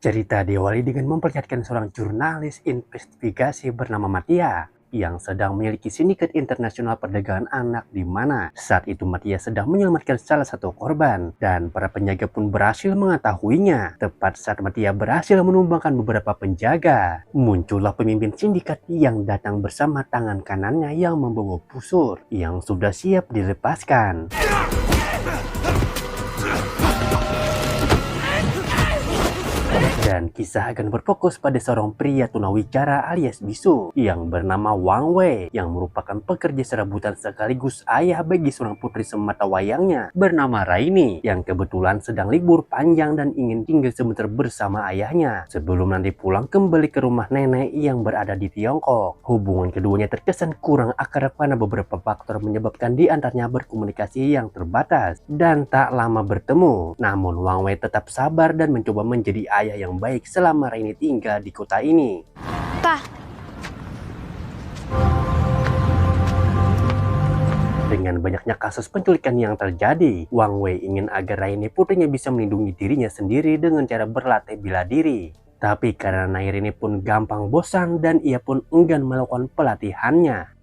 Cerita diawali dengan memperlihatkan seorang jurnalis investigasi bernama Matia yang sedang memiliki sindikat internasional perdagangan anak di mana saat itu Matia sedang menyelamatkan salah satu korban dan para penjaga pun berhasil mengetahuinya. Tepat saat Matia berhasil menumbangkan beberapa penjaga, muncullah pemimpin sindikat yang datang bersama tangan kanannya yang membawa busur yang sudah siap dilepaskan. Dan kisah akan berfokus pada seorang pria tunawicara alias bisu yang bernama Wang Wei yang merupakan pekerja serabutan sekaligus ayah bagi seorang putri semata wayangnya bernama Raini yang kebetulan sedang libur panjang dan ingin tinggal sebentar bersama ayahnya sebelum nanti pulang kembali ke rumah nenek yang berada di Tiongkok. Hubungan keduanya terkesan kurang akrab karena beberapa faktor menyebabkan diantaranya berkomunikasi yang terbatas dan tak lama bertemu. Namun Wang Wei tetap sabar dan mencoba menjadi ayah yang baik selama Raini tinggal di kota ini. Pa. Dengan banyaknya kasus penculikan yang terjadi, Wang Wei ingin agar Raini putrinya bisa melindungi dirinya sendiri dengan cara berlatih bela diri. Tapi karena Raini pun gampang bosan dan ia pun enggan melakukan pelatihannya.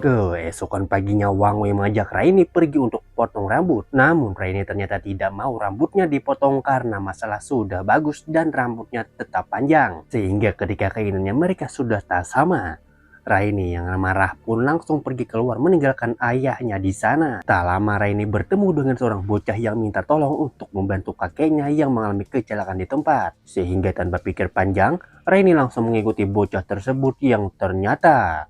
Keesokan paginya Wang Wei mengajak Raini pergi untuk potong rambut. Namun Raini ternyata tidak mau rambutnya dipotong karena masalah sudah bagus dan rambutnya tetap panjang. Sehingga ketika keinginannya mereka sudah tak sama, Raini yang marah pun langsung pergi keluar meninggalkan ayahnya di sana. Tak lama Raini bertemu dengan seorang bocah yang minta tolong untuk membantu kakeknya yang mengalami kecelakaan di tempat. Sehingga tanpa pikir panjang, Raini langsung mengikuti bocah tersebut yang ternyata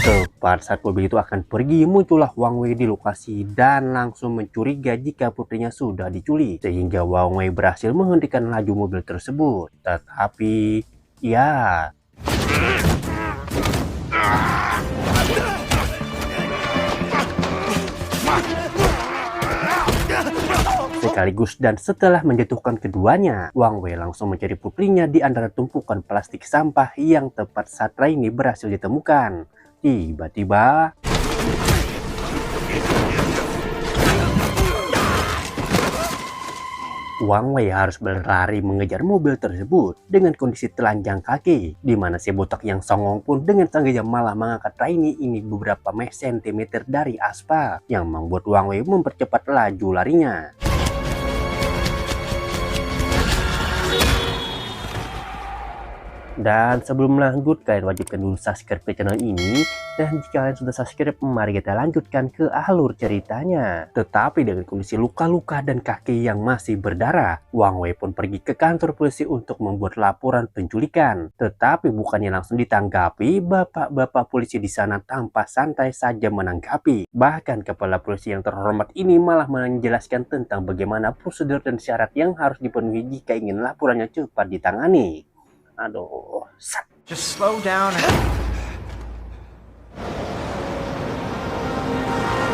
tepat saat mobil itu akan pergi, muncullah Wang Wei di lokasi dan langsung mencuriga jika putrinya sudah diculik. Sehingga Wang Wei berhasil menghentikan laju mobil tersebut. Tetapi, ya, sekaligus dan setelah menjatuhkan keduanya, Wang Wei langsung mencari putrinya di antara tumpukan plastik sampah yang tepat saat Raini berhasil ditemukan. Tiba-tiba Wang Wei harus berlari mengejar mobil tersebut dengan kondisi telanjang kaki, di mana si botak yang songong pun dengan sengaja malah mengangkat Raini ini beberapa sentimeter dari aspal yang membuat Wang Wei mempercepat laju larinya. Dan sebelum lanjut, kalian wajibkan dulu subscribe ke channel ini. Dan jika kalian sudah subscribe, mari kita lanjutkan ke alur ceritanya. Tetapi dengan kondisi luka-luka dan kaki yang masih berdarah, Wang Wei pun pergi ke kantor polisi untuk membuat laporan penculikan. Tetapi bukannya langsung ditanggapi, bapak-bapak polisi di sana tanpa santai saja menanggapi. Bahkan kepala polisi yang terhormat ini malah menjelaskan tentang bagaimana prosedur dan syarat yang harus dipenuhi jika ingin laporannya cepat ditangani. Aduh, Just slow down.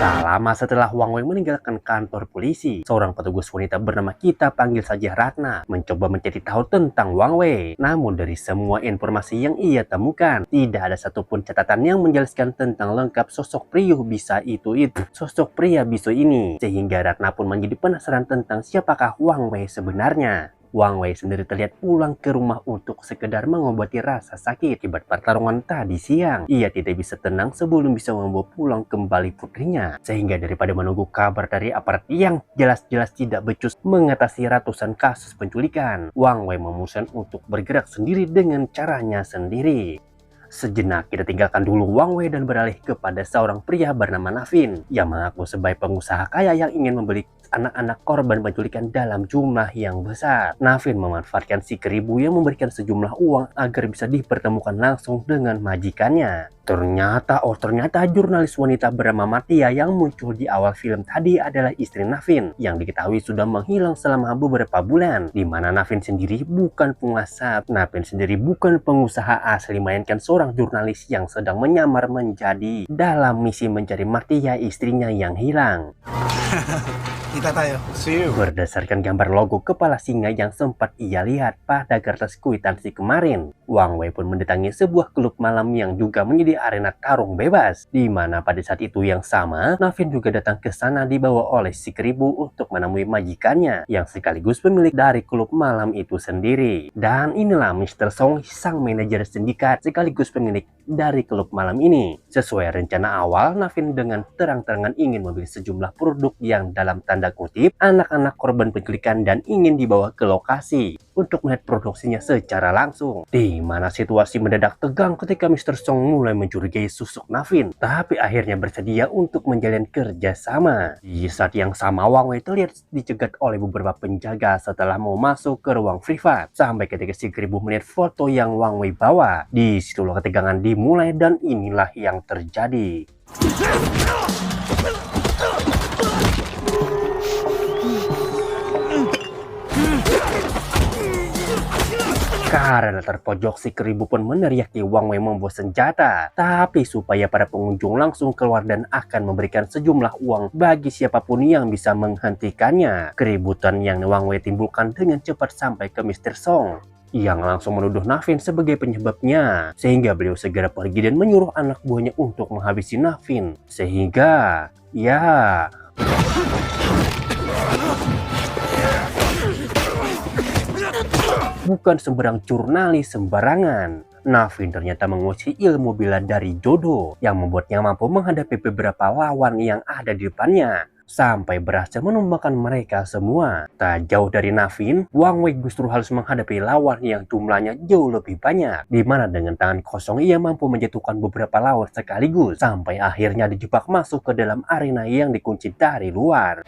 Tak lama setelah Wang Wei meninggalkan kantor polisi, seorang petugas wanita bernama kita panggil saja Ratna mencoba mencari tahu tentang Wang Wei. Namun dari semua informasi yang ia temukan, tidak ada satupun catatan yang menjelaskan tentang lengkap sosok pria sosok pria bisu ini. Sehingga Ratna pun menjadi penasaran tentang siapakah Wang Wei sebenarnya. Wang Wei sendiri terlihat pulang ke rumah untuk sekedar mengobati rasa sakit akibat pertarungan tadi siang. Ia tidak bisa tenang sebelum bisa membawa pulang kembali putrinya. Sehingga daripada menunggu kabar dari aparat yang jelas-jelas tidak becus mengatasi ratusan kasus penculikan, Wang Wei memutuskan untuk bergerak sendiri dengan caranya sendiri. Sejenak kita tinggalkan dulu Wang Wei dan beralih kepada seorang pria bernama Navin yang mengaku sebagai pengusaha kaya yang ingin membeli anak-anak korban penculikan dalam jumlah yang besar. Navin memanfaatkan si keribu yang memberikan sejumlah uang agar bisa dipertemukan langsung dengan majikannya. Ternyata jurnalis wanita bernama Matia yang muncul di awal film tadi adalah istri Navin yang diketahui sudah menghilang selama beberapa bulan. Di mana Navin sendiri bukan pengusaha, asli, melainkan seorang jurnalis yang sedang menyamar menjadi dalam misi mencari Matia, istrinya yang hilang. Kita tayo. See you. Berdasarkan gambar logo kepala singa yang sempat ia lihat pada kertas kwitansi kemarin, Wang Wei pun mendatangi sebuah klub malam yang juga menjadi arena tarung bebas, di mana pada saat itu yang sama, Navin juga datang ke sana dibawa oleh si keribu untuk menemui majikannya, yang sekaligus pemilik dari klub malam itu sendiri. Dan inilah Mr. Song, sang manajer sindikat sekaligus pemilik dari klub malam ini. Sesuai rencana awal, Navin dengan terang-terangan ingin membeli sejumlah produk yang dalam tanda kutip anak-anak korban penculikan dan ingin dibawa ke lokasi untuk melihat produksinya secara langsung. Di mana situasi mendadak tegang ketika Mr. Song mulai mencurigai susuk Navin, tapi akhirnya bersedia untuk menjalin kerjasama. Di saat yang sama, Wang Wei terlihat dicegat oleh beberapa penjaga setelah mau masuk ke ruang privat. Sampai ketika si keribu melihat foto yang Wang Wei bawa, disitulah ketegangan dimulai dan inilah yang terjadi. Karena terpojok, si keribu pun meneriaki Wang Wei membawa senjata. Tapi supaya para pengunjung langsung keluar dan akan memberikan sejumlah uang bagi siapapun yang bisa menghentikannya. Keributan yang Wang Wei timbulkan dengan cepat sampai ke Mr. Song, yang langsung menuduh Navin sebagai penyebabnya. Sehingga beliau segera pergi dan menyuruh anak buahnya untuk menghabisi Navin. Sehingga, ya... bukan sembarang jurnalis sembarangan. Navin ternyata menguasai ilmu bela dari Jodo yang membuatnya mampu menghadapi beberapa lawan yang ada di depannya, sampai berhasil menumbangkan mereka semua. Tak jauh dari Navin, Wang Wei justru harus menghadapi lawan yang jumlahnya jauh lebih banyak, di mana dengan tangan kosong ia mampu menjatuhkan beberapa lawan sekaligus, sampai akhirnya dijebak masuk ke dalam arena yang dikunci dari luar.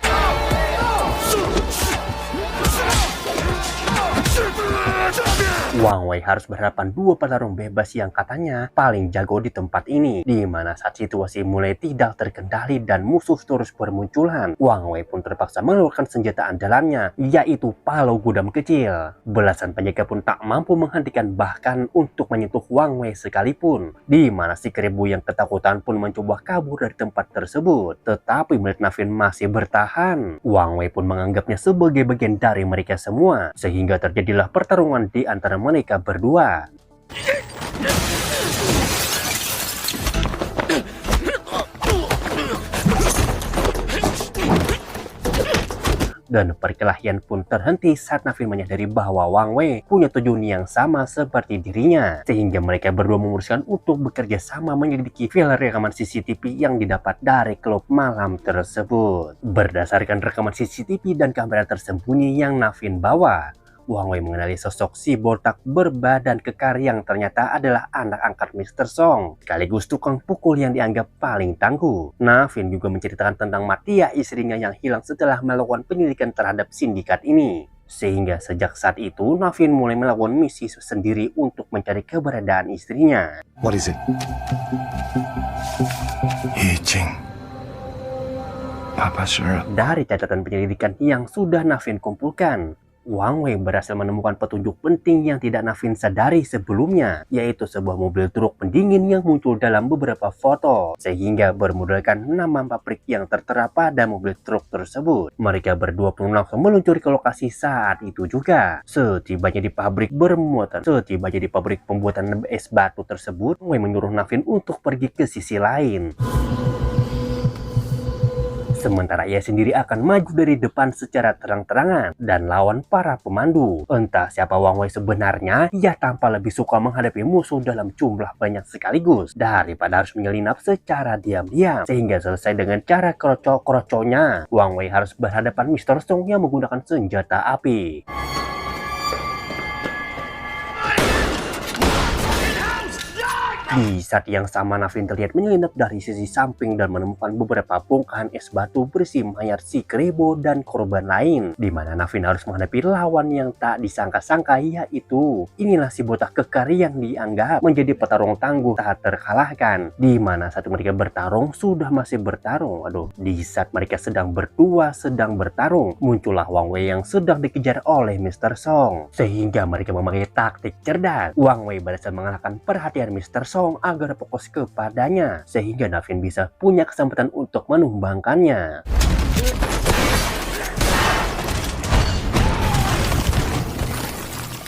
Wang Wei harus berhadapan dua petarung bebas yang katanya paling jago di tempat ini, di mana saat situasi mulai tidak terkendali dan musuh terus bermunculan, Wang Wei pun terpaksa mengeluarkan senjata andalannya, yaitu palau gudam kecil. Belasan penjaga pun tak mampu menghentikan bahkan untuk menyentuh Wang Wei sekalipun, di mana si keribu yang ketakutan pun mencoba kabur dari tempat tersebut. Tetapi melihat Navin masih bertahan, Wang Wei pun menganggapnya sebagai bagian dari mereka semua, sehingga terjadilah pertarungan di antara mereka berdua. Dan perkelahian pun terhenti saat Navin menyadari bahwa Wang Wei punya tujuan yang sama seperti dirinya, sehingga mereka berdua memutuskan untuk bekerja sama menyelidiki file rekaman CCTV yang didapat dari klub malam tersebut. Berdasarkan rekaman CCTV dan kamera tersembunyi yang Navin bawa, Wang Wei mengenali sosok si botak berbadan kekar yang ternyata adalah anak angkat Mr. Song, sekaligus tukang pukul yang dianggap paling tangguh. Navin juga menceritakan tentang Matia, istrinya yang hilang setelah melakukan penyelidikan terhadap sindikat ini. Sehingga sejak saat itu, Navin mulai melakukan misi sendiri untuk mencari keberadaan istrinya. What is it? Yiqing. Papa sure. Dari catatan penyelidikan yang sudah Navin kumpulkan, Wang Wei berhasil menemukan petunjuk penting yang tidak Navin sadari sebelumnya, yaitu sebuah mobil truk pendingin yang muncul dalam beberapa foto, sehingga bermodalkan nama pabrik yang tertera pada mobil truk tersebut. Mereka berdua pun langsung meluncur ke lokasi saat itu juga. Setibanya di pabrik pembuatan es batu tersebut, Wang Wei menyuruh Navin untuk pergi ke sisi lain. Sementara ia sendiri akan maju dari depan secara terang-terangan dan lawan para pemandu. Entah siapa Wang Wei sebenarnya, ia tampak lebih suka menghadapi musuh dalam jumlah banyak sekaligus daripada harus menyelinap secara diam-diam. Sehingga selesai dengan cara kroco-kroconya, Wang Wei harus berhadapan Mr. Song yang menggunakan senjata api. Di saat yang sama, Navin terlihat menyelinap dari sisi samping dan menemukan beberapa bongkahan es batu berisi mayat si keribu dan korban lain, di mana Navin harus menghadapi lawan yang tak disangka-sangka, yaitu inilah si botak kekar yang dianggap menjadi petarung tangguh tak terkalahkan, di mana saat mereka bertarung di saat mereka sedang bertarung, muncullah Wang Wei yang sedang dikejar oleh Mr. Song, sehingga mereka memakai taktik cerdas. Wang Wei berhasil mengalahkan perhatian Mr. Song agar fokus kepadanya, sehingga Navin bisa punya kesempatan untuk menumbangkannya.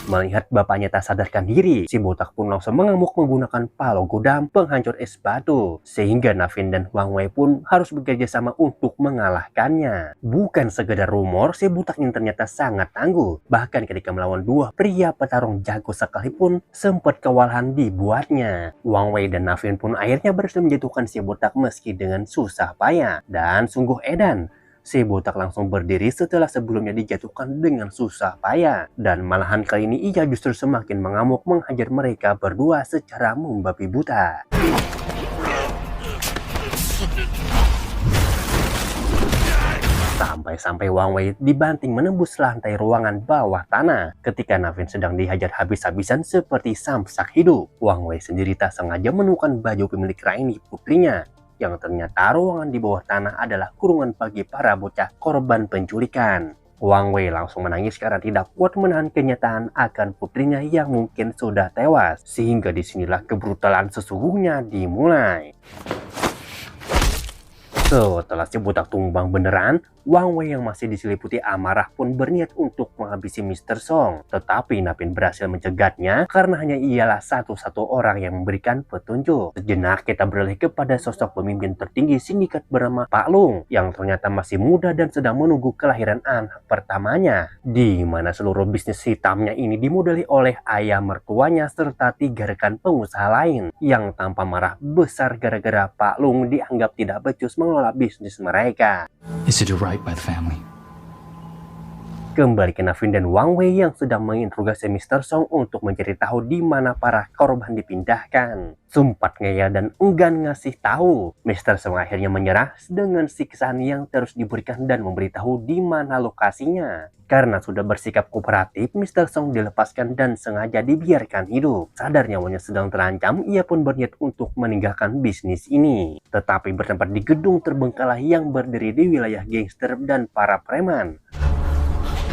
Melihat bapaknya tak sadarkan diri, si botak pun langsung mengamuk menggunakan palo godam penghancur es batu. Sehingga Navin dan Wang Wei pun harus bekerja sama untuk mengalahkannya. Bukan sekedar rumor, si botak ini ternyata sangat tangguh. Bahkan ketika melawan dua pria petarung jago sekalipun, sempat kewalahan dibuatnya. Wang Wei dan Navin pun akhirnya berhasil menjatuhkan si botak meski dengan susah payah. Dan sungguh edan, si botak langsung berdiri setelah sebelumnya dijatuhkan dengan susah payah. Dan malahan kali ini ia justru semakin mengamuk menghajar mereka berdua secara membabi buta. Sampai-sampai Wang Wei dibanting menembus lantai ruangan bawah tanah. Ketika Navin sedang dihajar habis-habisan seperti samsak hidup, Wang Wei sendiri tak sengaja menemukan baju pemilik Raini putrinya, yang ternyata ruangan di bawah tanah adalah kurungan bagi para bocah korban penculikan. Wang Wei langsung menangis karena tidak kuat menahan kenyataan akan putrinya yang mungkin sudah tewas. Sehingga disinilah kebrutalan sesungguhnya dimulai. Setelah si botak tumbang beneran, Wang Wei yang masih diseliputi amarah pun berniat untuk menghabisi Mr. Song. Tetapi Navin berhasil mencegatnya karena hanya ialah satu-satu orang yang memberikan petunjuk. Sejenak kita beralih kepada sosok pemimpin tertinggi sindikat bernama Pak Lung, yang ternyata masih muda dan sedang menunggu kelahiran anak pertamanya. Di mana seluruh bisnis hitamnya ini dimodali oleh ayah mertuanya serta 3 rekan pengusaha lain yang tanpa marah besar gara-gara Pak Lung dianggap tidak becus mengelola bisnis mereka. Is to do right by the family. Kembali ke Navin dan Wang Wei yang sedang menginterogasi Mr. Song untuk mencari tahu di mana para korban dipindahkan. Sempat ngeyel dan enggan ngasih tahu. Mr. Song akhirnya menyerah dengan siksaan yang terus diberikan dan memberitahu di mana lokasinya. Karena sudah bersikap kooperatif, Mr. Song dilepaskan dan sengaja dibiarkan hidup. Sadar nyawanya sedang terancam, ia pun berniat untuk meninggalkan bisnis ini. Tetapi bertempat di gedung terbengkalai yang berdiri di wilayah gangster dan para preman.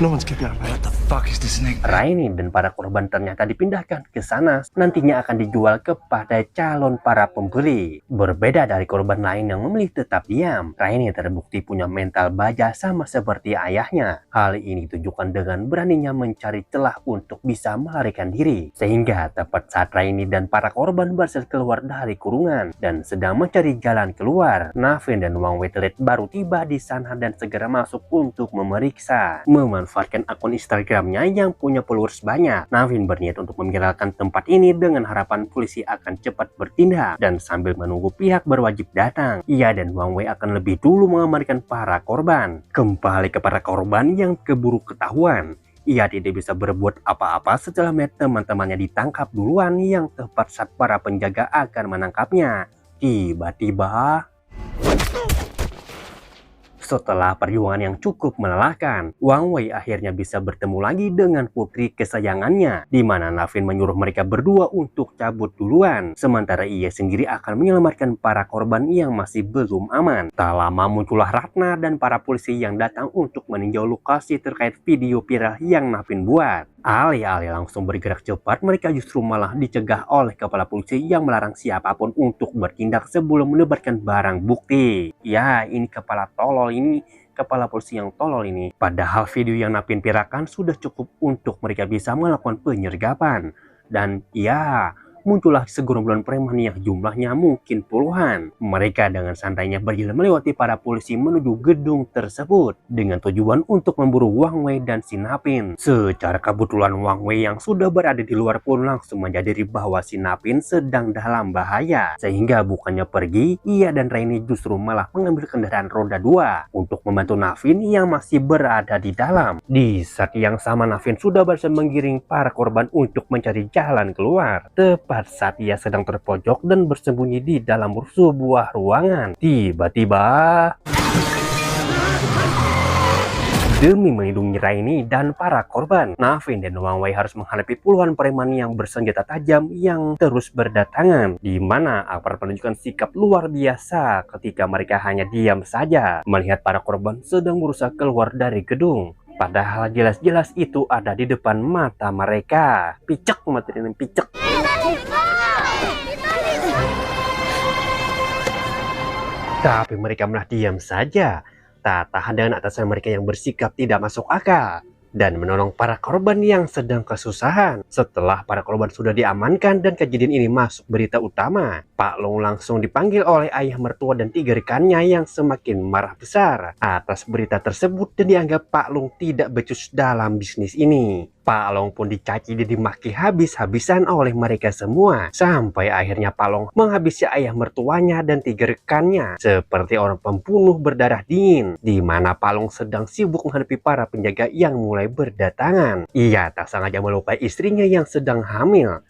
No one's getting out of What the fuck is this thing? Raini dan para korban ternyata dipindahkan ke sana, nantinya akan dijual kepada calon para pembeli. Berbeda dari korban lain yang memilih tetap diam, Raini terbukti punya mental baja sama seperti ayahnya. Hal ini ditunjukkan dengan beraninya mencari celah untuk bisa melarikan diri. Sehingga tepat saat Raini dan para korban berhasil keluar dari kurungan dan sedang mencari jalan keluar, Navin dan Wang Wei baru tiba di sana dan segera masuk untuk memeriksa. Memanfaatkan akun Instagramnya yang punya followers banyak, Navin berniat untuk memviralkan tempat ini dengan harapan polisi akan cepat bertindak. Dan sambil menunggu pihak berwajib datang, ia dan Wang Wei akan lebih dulu mengamankan para korban. Kembali ke para korban yang keburu ketahuan, ia tidak bisa berbuat apa-apa setelah melihat teman-temannya ditangkap duluan yang tepat saat para penjaga akan menangkapnya. Tiba-tiba, setelah perjuangan yang cukup melelahkan, Wang Wei akhirnya bisa bertemu lagi dengan putri kesayangannya, di mana Navin menyuruh mereka berdua untuk cabut duluan, sementara ia sendiri akan menyelamatkan para korban yang masih belum aman. Tak lama muncullah Ratna dan para polisi yang datang untuk meninjau lokasi terkait video viral yang Navin buat. Alih-alih langsung bergerak cepat, mereka justru malah dicegah oleh kepala polisi yang melarang siapapun untuk bertindak sebelum menebarkan barang bukti. Ya, ini kepala polisi yang tolol ini. Padahal video yang Navin viralkan sudah cukup untuk mereka bisa melakukan penyergapan. Dan ya, muncullah segerombolan preman yang jumlahnya mungkin puluhan. Mereka dengan santainya berjalan melewati para polisi menuju gedung tersebut dengan tujuan untuk memburu Wang Wei dan si Navin. Secara kebetulan Wang Wei yang sudah berada di luar pun langsung menyadari bahwa si Navin sedang dalam bahaya. Sehingga bukannya pergi, ia dan Raini justru malah mengambil kendaraan roda 2 untuk membantu Navin yang masih berada di dalam. Di saat yang sama Navin sudah berhasil menggiring para korban untuk mencari jalan keluar. Tepat saat ia sedang terpojok dan bersembunyi di dalam sebuah ruangan, tiba-tiba, demi melindungi Raini dan para korban, Navin dan Wang Wei harus menghadapi puluhan preman yang bersenjata tajam yang terus berdatangan, di mana aparat menunjukkan sikap luar biasa ketika mereka hanya diam saja melihat para korban sedang berusaha keluar dari gedung. Padahal jelas-jelas itu ada di depan mata mereka. Picek materinya, picek. Tapi mereka malah diam saja, tak tahan dengan atasan mereka yang bersikap tidak masuk akal. dan menolong para korban yang sedang kesusahan. Setelah para korban sudah diamankan dan kejadian ini masuk berita utama, Pak Long langsung dipanggil oleh ayah mertua dan 3 rekannya yang semakin marah besar atas berita tersebut dan dianggap Pak Long tidak becus dalam bisnis ini. Pak Long pun dicaci dan dimaki habis-habisan oleh mereka semua, sampai akhirnya Pak Long menghabisi ayah mertuanya dan 3 rekannya seperti orang pembunuh berdarah dingin, di mana Pak Long sedang sibuk menghadapi para penjaga yang mulai berdatangan. Ia tak sengaja melukai istrinya yang sedang hamil.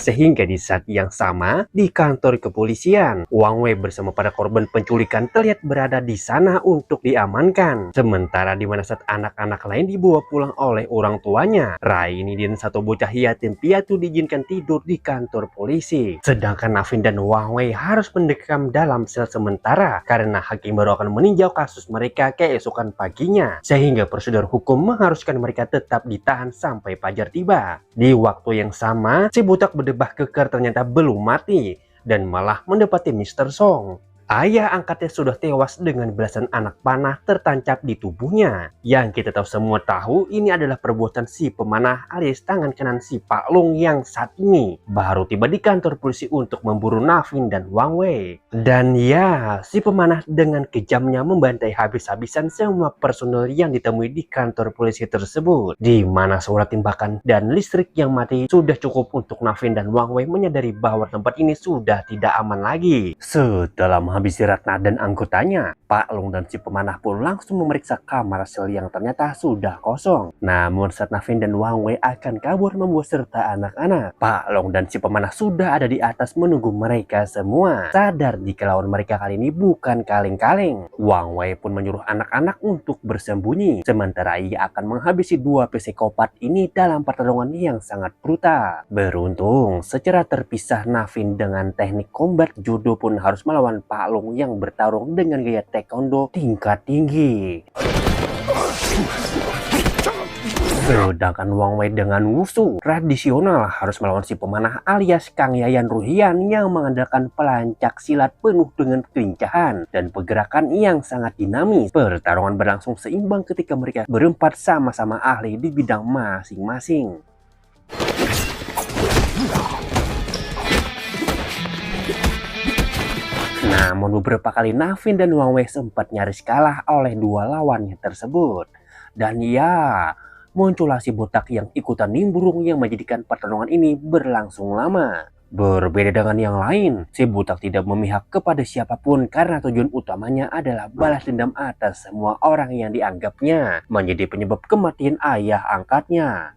Sehingga di saat yang sama, di kantor kepolisian, Wang Wei bersama para korban penculikan terlihat berada di sana untuk diamankan. Sementara di mana saat anak-anak lain dibawa pulang oleh orang tuanya, Raini dan satu bocah yatim piatu diizinkan tidur di kantor polisi. Sedangkan Navin dan Wang Wei harus mendekam dalam sel sementara karena hakim baru akan meninjau kasus mereka keesokan paginya. Sehingga prosedur hukum mengharuskan mereka tetap ditahan sampai fajar tiba. Di waktu yang sama, si butak berdebah kekar ternyata belum mati dan malah mendapati Mr. Song. Ayah angkatnya sudah tewas dengan belasan anak panah tertancap di tubuhnya. Yang kita tahu ini adalah perbuatan si pemanah alias tangan kanan si Pak Long yang saat ini baru tiba di kantor polisi untuk memburu Navin dan Wang Wei. Dan ya, si pemanah dengan kejamnya membantai habis-habisan semua personel yang ditemui di kantor polisi tersebut. Di mana suara tembakan dan listrik yang mati sudah cukup untuk Navin dan Wang Wei menyadari bahwa tempat ini sudah tidak aman lagi. Setelah habisi Ratna dan anggotanya, Pak Long dan si pemanah pun langsung memeriksa kamar sel yang ternyata sudah kosong. Namun saat Navin dan Wang Wei akan kabur membawa serta anak-anak, Pak Long dan si pemanah sudah ada di atas menunggu mereka semua. Sadar jika lawan mereka kali ini bukan kaleng-kaleng, Wang Wei pun menyuruh anak-anak untuk bersembunyi. Sementara ia akan menghabisi 2 psikopat ini dalam pertarungan yang sangat brutal. Beruntung, secara terpisah Navin dengan teknik combat judo pun harus melawan Pak Long yang bertarung dengan gaya taekwondo tingkat tinggi. Sedangkan Wang Wei dengan wushu tradisional harus melawan si pemanah alias Kang Yayan Ruhian yang mengandalkan pelancak silat penuh dengan kelincahan dan pergerakan yang sangat dinamis. Pertarungan berlangsung seimbang ketika mereka berempat sama-sama ahli di bidang masing-masing. Namun beberapa kali Navin dan Wang Wei sempat nyaris kalah oleh 2 lawannya tersebut. Dan ya, muncullah si botak yang ikutan nimbrung yang menjadikan pertarungan ini berlangsung lama. Berbeda dengan yang lain, si botak tidak memihak kepada siapapun karena tujuan utamanya adalah balas dendam atas semua orang yang dianggapnya menjadi penyebab kematian ayah angkatnya.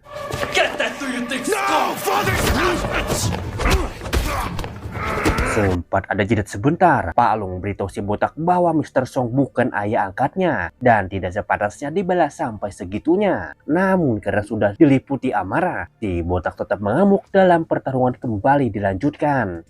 Sempat ada jeda sebentar, Pak Long beritahu si botak bahwa Mr. Song bukan ayah angkatnya dan tidak sepantasnya dibalas sampai segitunya. Namun karena sudah diliputi amarah, si botak tetap mengamuk dalam pertarungan kembali dilanjutkan.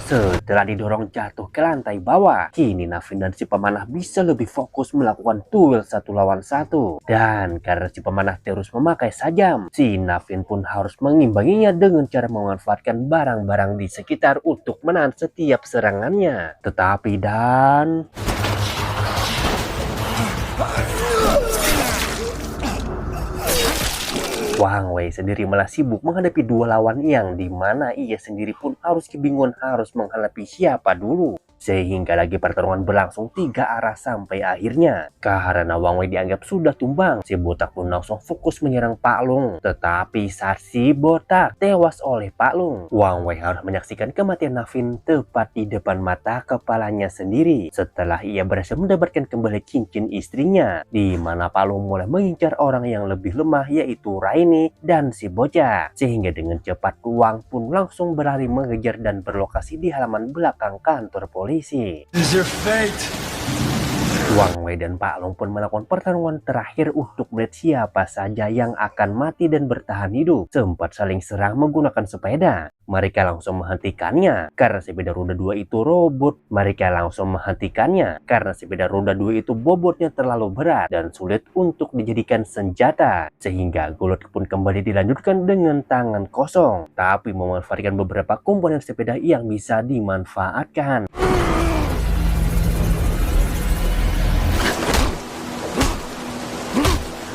Setelah didorong jatuh ke lantai bawah, kini Navin dan si pemanah bisa lebih fokus melakukan duel 1 lawan 1. Dan karena si pemanah terus memakai sajam, si Navin pun harus mengimbanginya dengan cara memanfaatkan barang-barang di sekitar untuk menahan setiap serangannya. Tetapi Wang Wei sendiri malah sibuk menghadapi 2 lawan yang dimana ia sendiri pun harus kebingungan harus menghadapi siapa dulu. Sehingga lagi pertarungan berlangsung 3 arah sampai akhirnya. Karena Wang Wei dianggap sudah tumbang, si botak pun langsung fokus menyerang Pak Long. Tetapi saat si botak tewas oleh Pak Long, Wang Wei harus menyaksikan kematian Navin tepat di depan mata kepalanya sendiri. Setelah ia berhasil mendapatkan kembali cincin istrinya, di mana Pak Long mulai mengincar orang yang lebih lemah yaitu Raini dan si bocah. Sehingga dengan cepat Wang pun langsung berlari mengejar dan berlokasi di halaman belakang kantor polisi. This is your fate. Wang Wei dan Pak Long pun melakukan pertarungan terakhir untuk melihat siapa saja yang akan mati dan bertahan hidup. Sempat saling serang menggunakan sepeda. Mereka langsung menghentikannya karena sepeda roda 2 itu robot. Mereka langsung menghentikannya karena sepeda roda 2 itu bobotnya terlalu berat dan sulit untuk dijadikan senjata. Sehingga Golot pun kembali dilanjutkan dengan tangan kosong, tapi memanfaatkan beberapa komponen sepeda yang bisa dimanfaatkan.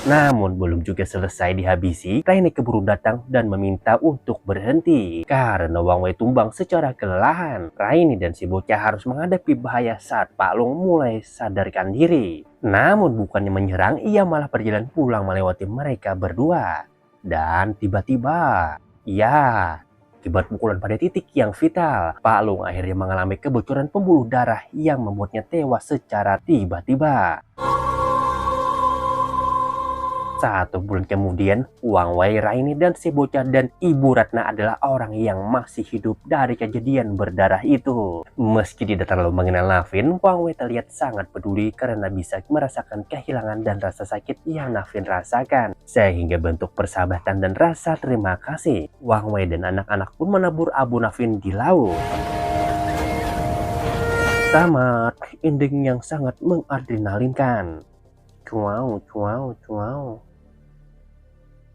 Namun belum juga selesai dihabisi, Raine keburu datang dan meminta untuk berhenti. Karena Wang Wei tumbang secara kelelahan, Raine dan si bocah harus menghadapi bahaya saat Pak Long mulai sadarkan diri. Namun bukannya menyerang, ia malah berjalan pulang melewati mereka berdua. Dan tiba-tiba, ya, akibat pukulan pada titik yang vital, Pak Long akhirnya mengalami kebocoran pembuluh darah yang membuatnya tewas secara tiba-tiba. 1 bulan kemudian, Wang Wei, Raine, dan si bocah dan Ibu Ratna adalah orang yang masih hidup dari kejadian berdarah itu. Meski tidak terlalu mengenal Navin, Wang Wei terlihat sangat peduli karena bisa merasakan kehilangan dan rasa sakit yang Navin rasakan. Sehingga bentuk persahabatan dan rasa terima kasih, Wang Wei dan anak-anak pun menabur abu Navin di laut. Tamat, ending yang sangat mengadrenalinkan. Wow.